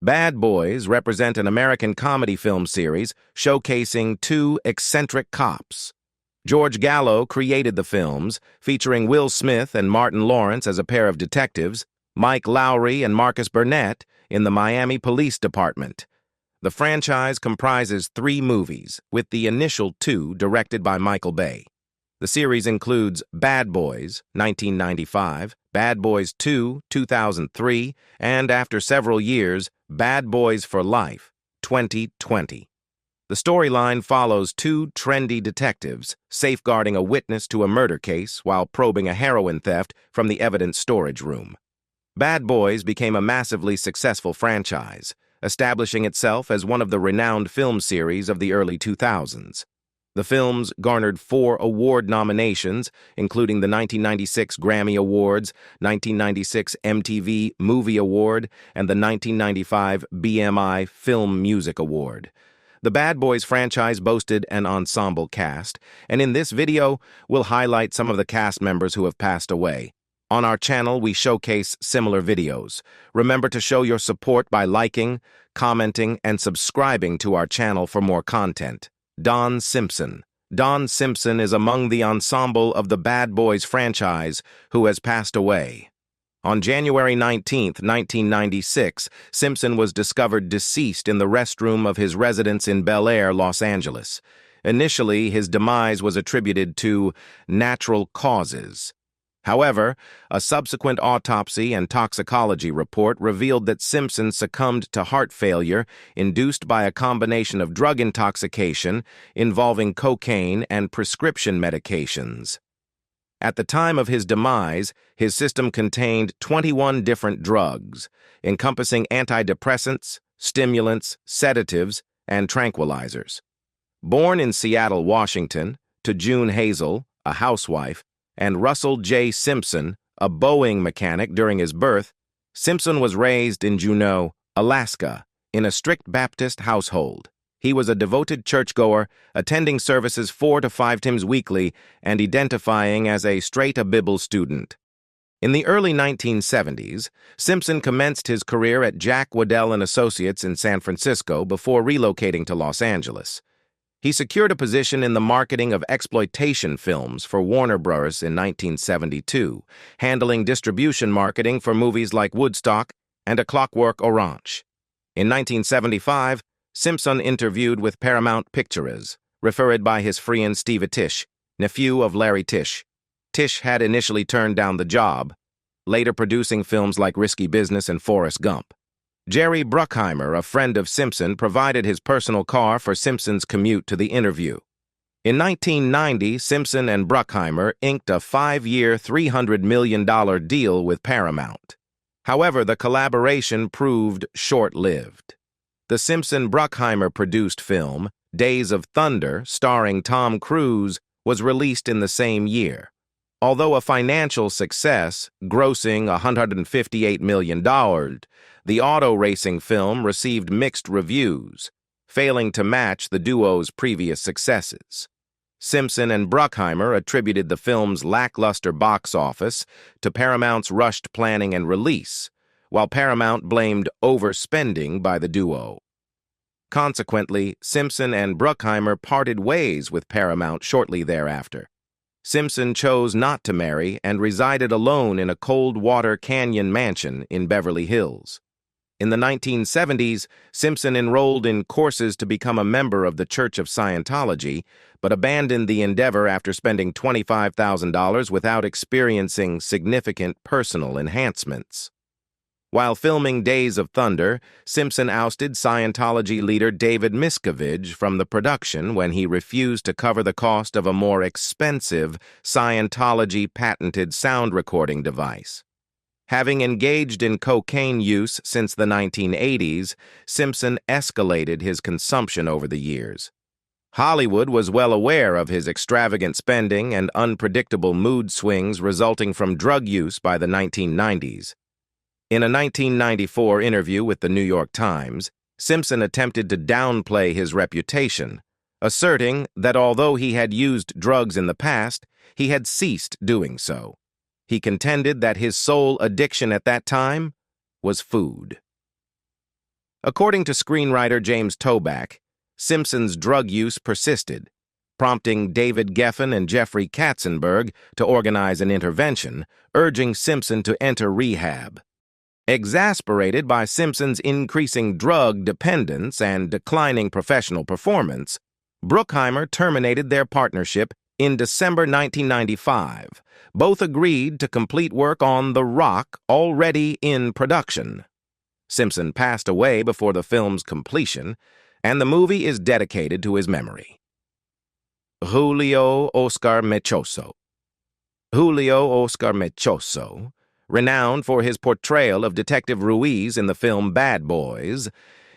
Bad Boys represent an American comedy film series showcasing two eccentric cops. George Gallo created the films, featuring Will Smith and Martin Lawrence as a pair of detectives, Mike Lowry and Marcus Burnett in the Miami Police Department. The franchise comprises 3 movies, with the initial 2 directed by Michael Bay. The series includes Bad Boys, 1995, Bad Boys 2, 2003, and after several years, Bad Boys for Life, 2020. The storyline follows 2 trendy detectives safeguarding a witness to a murder case while probing a heroin theft from the evidence storage room. Bad Boys became a massively successful franchise, establishing itself as one of the renowned film series of the early 2000s. The films garnered 4 award nominations, including the 1996 Grammy Awards, 1996 MTV Movie Award, and the 1995 BMI Film Music Award. The Bad Boys franchise boasted an ensemble cast, and in this video, we'll highlight some of the cast members who have passed away. On our channel, we showcase similar videos. Remember to show your support by liking, commenting, and subscribing to our channel for more content. Don Simpson. Don Simpson is among the ensemble of the Bad Boys franchise who has passed away. On January 19, 1996, Simpson was discovered deceased in the restroom of his residence in Bel Air, Los Angeles. Initially, his demise was attributed to natural causes. However, a subsequent autopsy and toxicology report revealed that Simpson succumbed to heart failure induced by a combination of drug intoxication involving cocaine and prescription medications. At the time of his demise, his system contained 21 different drugs, encompassing antidepressants, stimulants, sedatives, and tranquilizers. Born in Seattle, Washington, to June Hazel, a housewife, and Russell J. Simpson, a Boeing mechanic during his birth, Simpson was raised in Juneau, Alaska, in a strict Baptist household. He was a devoted churchgoer, attending services 4 to 5 times weekly and identifying as a straight-a Bible student. In the early 1970s, Simpson commenced his career at Jack Waddell & Associates in San Francisco before relocating to Los Angeles. He secured a position in the marketing of exploitation films for Warner Bros. In 1972, handling distribution marketing for movies like Woodstock and A Clockwork Orange. In 1975, Simpson interviewed with Paramount Pictures, referred by his friend Steve Tisch, nephew of Larry Tisch. Tisch had initially turned down the job, later producing films like Risky Business and Forrest Gump. Jerry Bruckheimer, a friend of Simpson, provided his personal car for Simpson's commute to the interview. In 1990, Simpson and Bruckheimer inked a 5-year, $300 million deal with Paramount. However, the collaboration proved short-lived. The Simpson-Bruckheimer-produced film, Days of Thunder, starring Tom Cruise, was released in the same year. Although a financial success, grossing $158 million, the auto racing film received mixed reviews, failing to match the duo's previous successes. Simpson and Bruckheimer attributed the film's lackluster box office to Paramount's rushed planning and release, while Paramount blamed overspending by the duo. Consequently, Simpson and Bruckheimer parted ways with Paramount shortly thereafter. Simpson chose not to marry and resided alone in a Coldwater Canyon mansion in Beverly Hills. In the 1970s, Simpson enrolled in courses to become a member of the Church of Scientology, but abandoned the endeavor after spending $25,000 without experiencing significant personal enhancements. While filming Days of Thunder, Simpson ousted Scientology leader David Miscavige from the production when he refused to cover the cost of a more expensive Scientology-patented sound recording device. Having engaged in cocaine use since the 1980s, Simpson escalated his consumption over the years. Hollywood was well aware of his extravagant spending and unpredictable mood swings resulting from drug use by the 1990s. In a 1994 interview with the New York Times, Simpson attempted to downplay his reputation, asserting that although he had used drugs in the past, he had ceased doing so. He contended that his sole addiction at that time was food. According to screenwriter James Toback, Simpson's drug use persisted, prompting David Geffen and Jeffrey Katzenberg to organize an intervention, urging Simpson to enter rehab. Exasperated by Simpson's increasing drug dependence and declining professional performance, Bruckheimer terminated their partnership in December 1995. Both agreed to complete work on The Rock, already in production. Simpson passed away before the film's completion, and the movie is dedicated to his memory. Julio Oscar Mechoso. Julio Oscar Mechoso, renowned for his portrayal of Detective Ruiz in the film Bad Boys,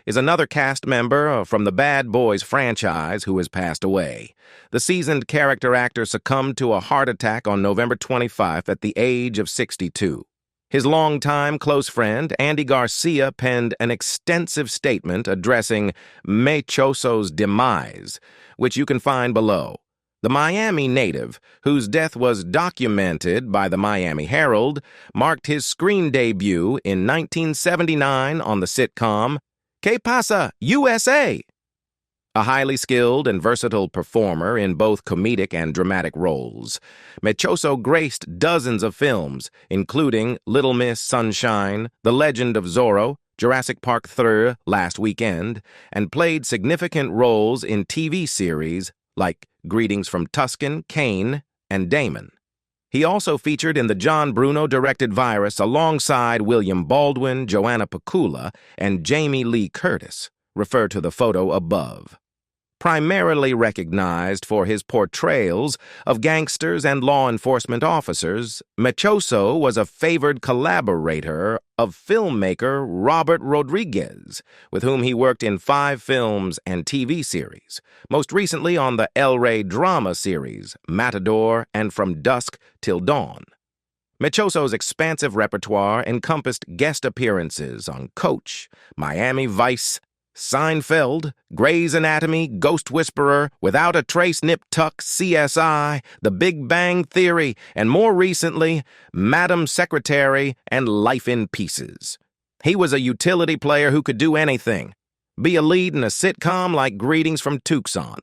is another cast member from the Bad Boys franchise who has passed away. The seasoned character actor succumbed to a heart attack on November 25 at the age of 62. His longtime close friend, Andy Garcia, penned an extensive statement addressing Mechoso's demise, which you can find below. The Miami native, whose death was documented by the Miami Herald, marked his screen debut in 1979 on the sitcom ¿Qué pasa, USA? A highly skilled and versatile performer in both comedic and dramatic roles, Mechoso graced dozens of films, including Little Miss Sunshine, The Legend of Zorro, Jurassic Park 3, Last Weekend, and played significant roles in TV series like Greetings from Tuscan, Kane, and Damon. He also featured in the John Bruno-directed Virus alongside William Baldwin, Joanna Pacula, and Jamie Lee Curtis. Refer to the photo above. Primarily recognized for his portrayals of gangsters and law enforcement officers, Mechoso was a favored collaborator of filmmaker Robert Rodriguez, with whom he worked in 5 films and TV series, most recently on the El Rey drama series Matador and From Dusk Till Dawn. Mechoso's expansive repertoire encompassed guest appearances on Coach, Miami Vice, Seinfeld, Grey's Anatomy, Ghost Whisperer, Without a Trace, Nip Tuck, CSI, The Big Bang Theory, and more recently, Madam Secretary and Life in Pieces. He was a utility player who could do anything. Be a lead in a sitcom like Greetings from Tucson,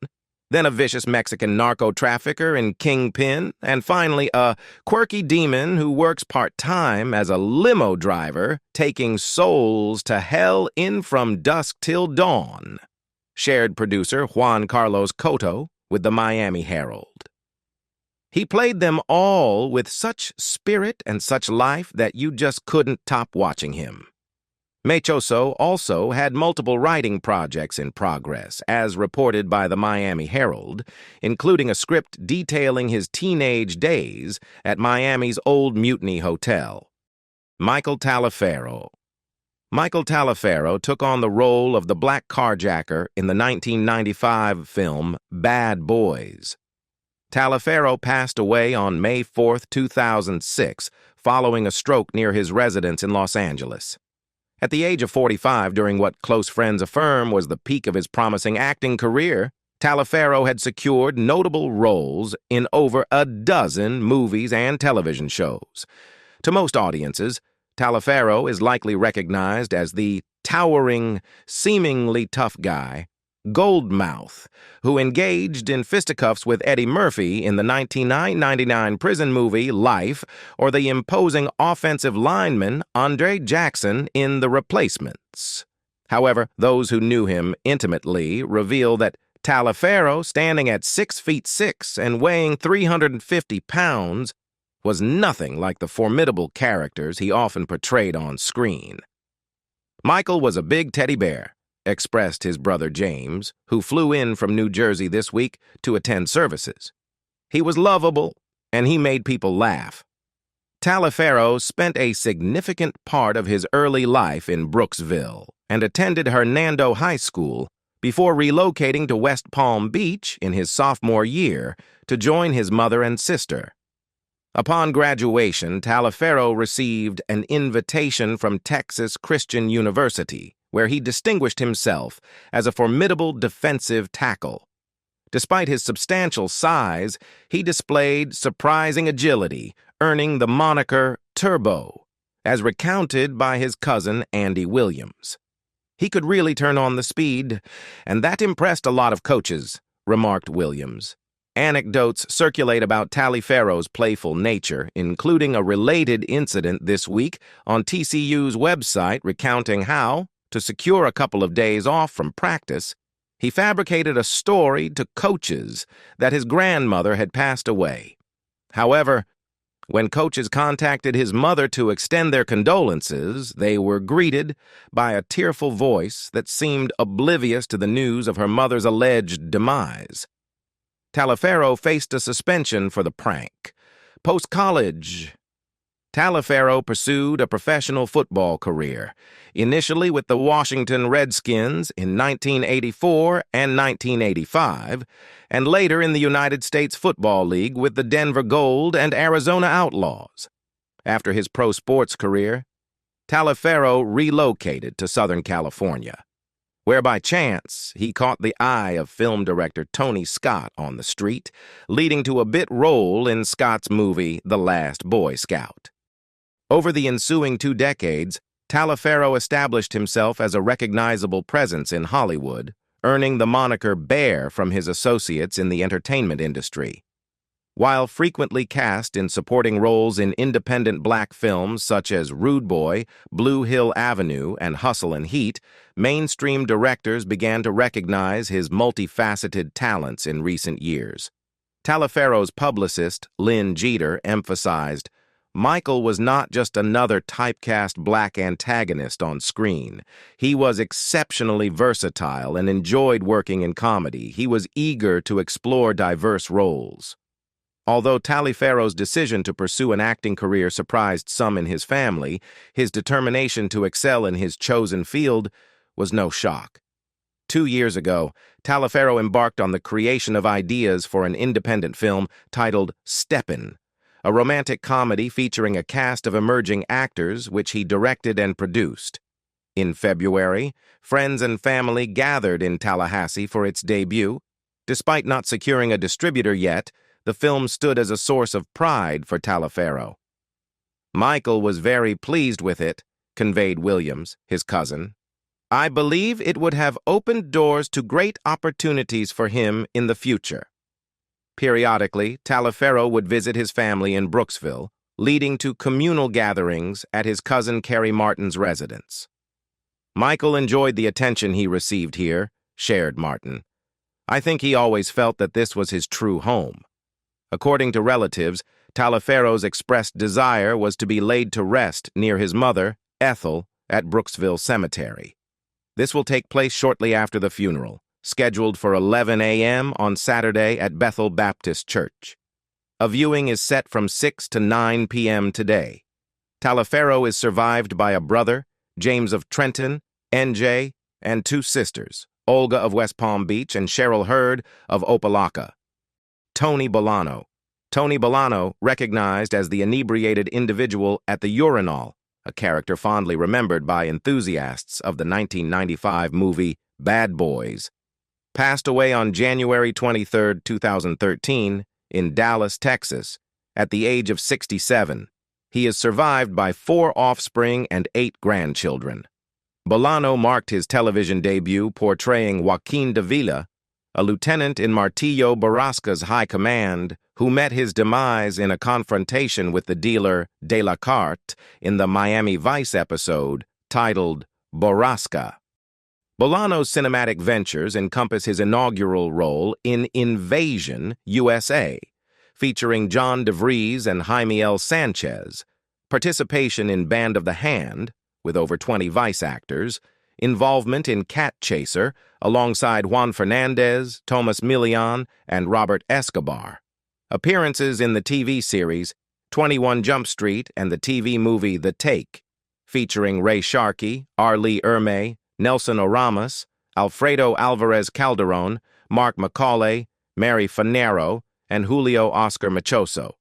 then a vicious Mexican narco-trafficker in Kingpin, and finally a quirky demon who works part-time as a limo driver taking souls to hell in From Dusk Till Dawn. Shared producer Juan Carlos Cotto with the Miami Herald. He played them all with such spirit and such life that you just couldn't top watching him. Mechoso also had multiple writing projects in progress, as reported by the Miami Herald, including a script detailing his teenage days at Miami's Old Mutiny Hotel. Michael Talifero. Michael Talifero took on the role of the black carjacker in the 1995 film Bad Boys. Talifero passed away on May 4, 2006, following a stroke near his residence in Los Angeles. At the age of 45, during what close friends affirm was the peak of his promising acting career, Talifero had secured notable roles in over a dozen movies and television shows. To most audiences, Talifero is likely recognized as the towering, seemingly tough guy, Goldmouth, who engaged in fisticuffs with Eddie Murphy in the 1999 prison movie Life, or the imposing offensive lineman Andre Jackson in The Replacements. However, those who knew him intimately reveal that Talifero, standing at 6'6" and weighing 350 pounds, was nothing like the formidable characters he often portrayed on screen. Michael was a big teddy bear, expressed his brother James, who flew in from New Jersey this week to attend services. He was lovable, and he made people laugh. Talifero spent a significant part of his early life in Brooksville and attended Hernando High School before relocating to West Palm Beach in his sophomore year to join his mother and sister. Upon graduation, Talifero received an invitation from Texas Christian University, where he distinguished himself as a formidable defensive tackle. Despite his substantial size, he displayed surprising agility, earning the moniker Turbo, as recounted by his cousin Andy Williams. He could really turn on the speed, and that impressed a lot of coaches, remarked Williams. Anecdotes circulate about Talifero's playful nature, including a related incident this week on TCU's website recounting how, to secure a couple of days off from practice, he fabricated a story to coaches that his grandmother had passed away. However, when coaches contacted his mother to extend their condolences, they were greeted by a tearful voice that seemed oblivious to the news of her mother's alleged demise. Talifero faced a suspension for the prank. Post-college, Talifero pursued a professional football career, initially with the Washington Redskins in 1984 and 1985, and later in the United States Football League with the Denver Gold and Arizona Outlaws. After his pro sports career, Talifero relocated to Southern California, where by chance he caught the eye of film director Tony Scott on the street, leading to a bit role in Scott's movie The Last Boy Scout. Over the ensuing 2 decades, Talifero established himself as a recognizable presence in Hollywood, earning the moniker Boer from his associates in the entertainment industry. While frequently cast in supporting roles in independent black films such as Rude Boy, Blue Hill Avenue, and Hustle and Heat, mainstream directors began to recognize his multifaceted talents in recent years. Talifero's publicist, Lynn Jeter, emphasized, Michael was not just another typecast black antagonist on screen. He was exceptionally versatile and enjoyed working in comedy. He was eager to explore diverse roles. Although Talifero's decision to pursue an acting career surprised some in his family, his determination to excel in his chosen field was no shock. 2 years ago, Talifero embarked on the creation of ideas for an independent film titled Steppin', a romantic comedy featuring a cast of emerging actors which he directed and produced. In February, friends and family gathered in Tallahassee for its debut. Despite not securing a distributor yet, the film stood as a source of pride for Talifero. Michael was very pleased with it, conveyed Williams, his cousin. I believe it would have opened doors to great opportunities for him in the future. Periodically, Talifero would visit his family in Brooksville, leading to communal gatherings at his cousin Carrie Martin's residence. Michael enjoyed the attention he received here, shared Martin. I think he always felt that this was his true home. According to relatives, Talifero's expressed desire was to be laid to rest near his mother, Ethel, at Brooksville Cemetery. This will take place shortly after the funeral, scheduled for 11 a.m. on Saturday at Bethel Baptist Church. A viewing is set from 6 to 9 p.m. today. Talifero is survived by a brother, James of Trenton, NJ, and 2 sisters, Olga of West Palm Beach and Cheryl Hurd of Opelika. Tony Balano. Tony Balano, recognized as the inebriated individual at the urinal, a character fondly remembered by enthusiasts of the 1995 movie Bad Boys, passed away on January 23, 2013, in Dallas, Texas, at the age of 67. He is survived by 4 offspring and 8 grandchildren. Balano marked his television debut portraying Joaquin Davila, a lieutenant in Martillo Borrasca's high command, who met his demise in a confrontation with the dealer De La Carte in the Miami Vice episode titled Borrasca. Balano's cinematic ventures encompass his inaugural role in Invasion, USA, featuring John DeVries and Jaime L. Sanchez, participation in Band of the Hand, with over 20 Vice actors, involvement in Cat Chaser, alongside Juan Fernandez, Tomas Milian, and Robert Escobar. Appearances in the TV series 21 Jump Street and the TV movie The Take, featuring Ray Sharkey, Arlie Ermey, Nelson Oramas, Alfredo Alvarez Calderon, Mark Macaulay, Mary Fanero, and Julio Oscar Mechoso.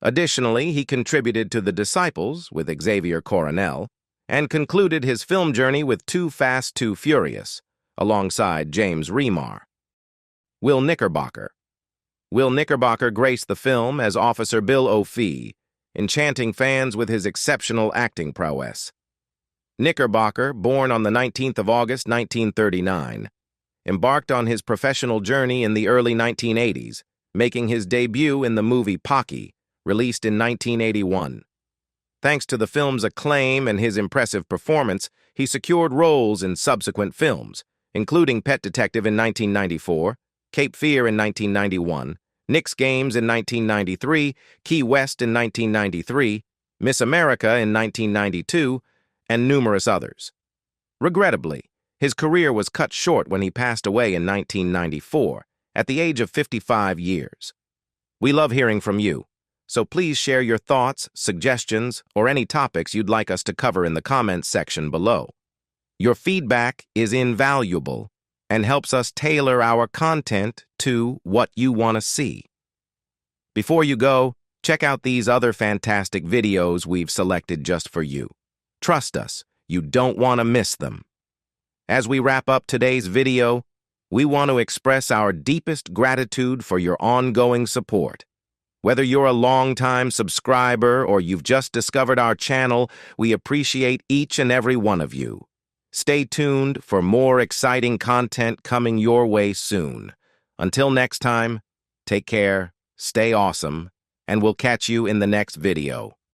Additionally, he contributed to The Disciples with Xavier Coronel and concluded his film journey with Too Fast, Too Furious, alongside James Remar. Will Knickerbocker. Will Knickerbocker graced the film as Officer Bill O'Fee, enchanting fans with his exceptional acting prowess. Knickerbocker, born on the 19th of August, 1939, embarked on his professional journey in the early 1980s, making his debut in the movie Pocky, released in 1981. Thanks to the film's acclaim and his impressive performance, he secured roles in subsequent films, including Pet Detective in 1994, Cape Fear in 1991, Knicks Games in 1993, Key West in 1993, Miss America in 1992, and numerous others. Regrettably, his career was cut short when he passed away in 1994, at the age of 55 years. We love hearing from you, so please share your thoughts, suggestions, or any topics you'd like us to cover in the comments section below. Your feedback is invaluable and helps us tailor our content to what you want to see. Before you go, check out these other fantastic videos we've selected just for you. Trust us, you don't want to miss them. As we wrap up today's video, we want to express our deepest gratitude for your ongoing support. Whether you're a longtime subscriber or you've just discovered our channel, we appreciate each and every one of you. Stay tuned for more exciting content coming your way soon. Until next time, take care, stay awesome, and we'll catch you in the next video.